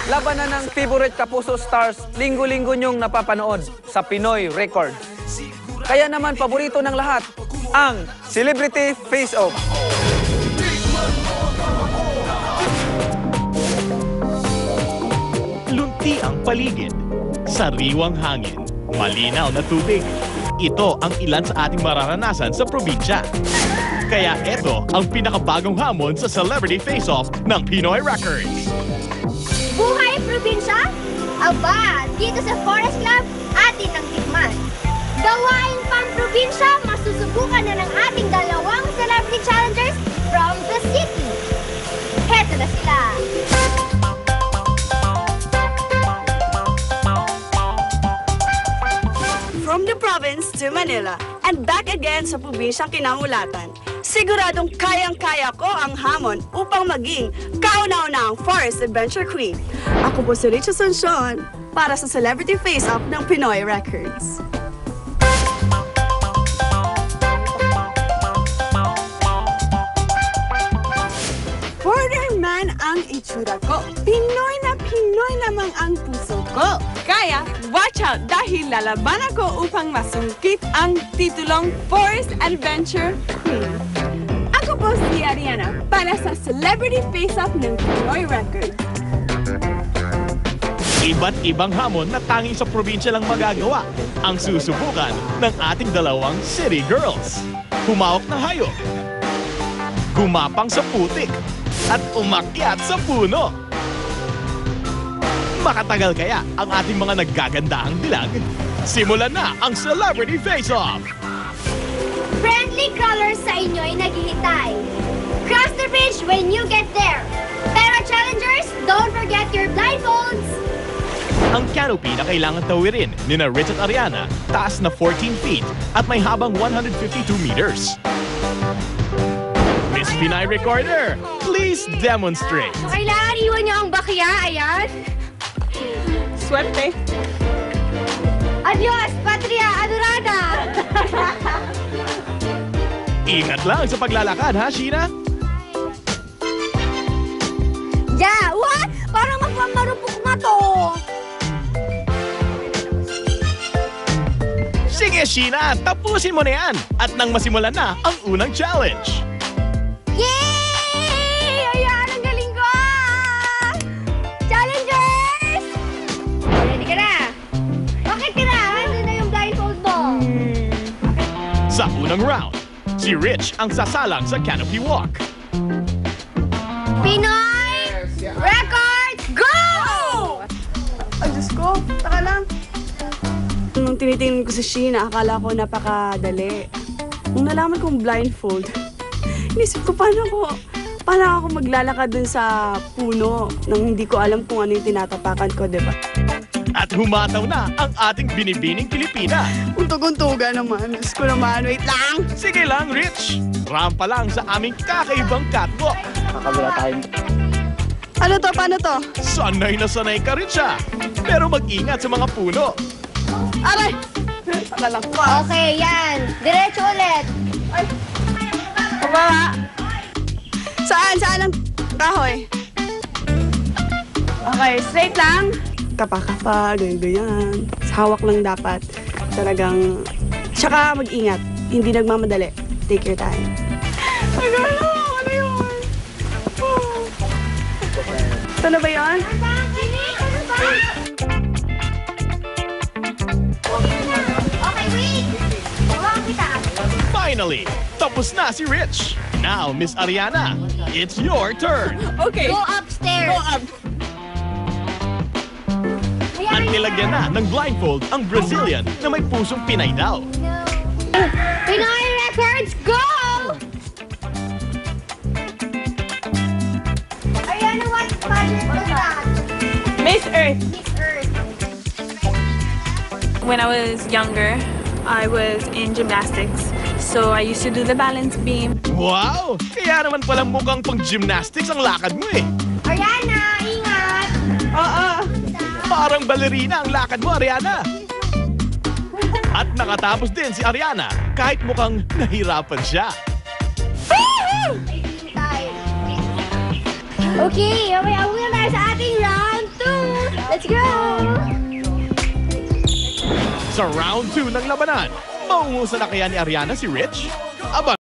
Labanan ng favorite Kapuso stars linggo-linggo nyong napapanood sa Pinoy Record. Kaya naman paborito ng lahat, ang Celebrity Face-Off. Lunti ang paligid, sariwang hangin, malinaw na tubig. Ito ang ilan sa ating mararanasan sa probinsya. Kaya ito ang pinakabagong hamon sa Celebrity Face-Off ng Pinoy Records. Buhay probinsya? Aba, dito sa Forest Club, atin ang tikman. Gawain pang probinsya, masusubukan na ng ating dalawang celebrity challengers from the city. Heto na sila. From the province to Manila and back again sa probinsyang kinangulatan. Siguradong kayang-kaya ko ang hamon upang maging kauna-unahang Forest Adventure Queen. Ako po si Rich Asuncion para sa Celebrity Face-Off ng Pinoy Records. Border man ang itsura ko. Pinoy lamang ang puso ko. Kaya, watch out dahil lalaban ako upang masungkit ang titulong Forest Adventure Queen. Ako po si Ariana para sa Celebrity Face-Off ng Pinoy Records. Iba't ibang hamon na tanging sa probinsya lang magagawa ang susubukan ng ating dalawang city girls. Humawak ng hayop, gumapang sa putik, at umakyat sa puno. Makatagal kaya ang ating mga naggagandahang dilag? Simulan na ang Celebrity Face-Off! Friendly colors sa inyo'y naghihintay. Cross the bridge when you get there. Pero challengers, don't forget your blindfolds. Ang canopy na kailangan tawirin ni na Rich at Ariana, taas na 14 feet at may habang 152 meters. Miss Pinay Recorder, please demonstrate. Kailangan iwan niyo ang bakya, ayan. Swerte! Adios, patria adorada! Ingat lang sa paglalakad, ha, Sheena? Yeah, what? Parang magmamarupok na to. Sige, Sheena, tapusin mo na yan. At nang masimulan na ang unang challenge. Yay! Ayan, ang galing ko! Challengers! Ready ka na? Bakit ka na? Nandun na yung blindfold mo. Sa unang round, si Rich ang sasalang sa canopy walk. Pinoy Records, go! Ay, Diyos ko, taka lang. Nung tinitingnan ko si Sheena, akala ko napakadali. Nung nalaman kong blindfold, inisip ko paano ako maglalakad dun sa puno nang hindi ko alam kung ano yung tinatapakan ko, di ba? At humataw na ang ating binibining Pilipina. Untog-untuga naman. Diyos ko naman, wait lang! Sige lang, Rich. Rampa lang sa aming kakaibang catwalk. Ano to? Paano to? Sanay na sanay ka, Rich, ha? Pero mag-ingat sa mga puno. Aray! Taka lang. Okay, yan. Diretso ulit. Pababa! Saan? Saan ang kahoy? Okay, straight lang. Kapa-kapa, ganyan-ganyan. Hawak lang dapat. Talagang... Tsaka mag-ingat. Hindi nagmamadali. Take your time. Ay, gano'n! Ano yun? Ito na ba yun? Okay, wait. Huwag kita. Finally, tapos na si Rich. Now, Miss Ariana, it's your turn. Okay, Go upstairs. go up! At nilagyan na ng blindfold ang Brazilian na may pusong Pinay daw. Pinoy Records, go! Ayan, what project was that? Miss Earth! Miss Earth. When I was younger, I was in gymnastics. So I used to do the balance beam. Wow! Kaya naman palang mukhang pang-gymnastics ang lakad mo eh. Ariana, ingat! Oo! Parang balerina ang lakad mo, Ariana. At nakatapos din si Ariana kahit mukhang nahirapan siya. Okay, okay, muna tayo sa ating round 2. Let's go! Sa round 2 ng labanan, mauusa na kaya ni Ariana si Rich? Aba,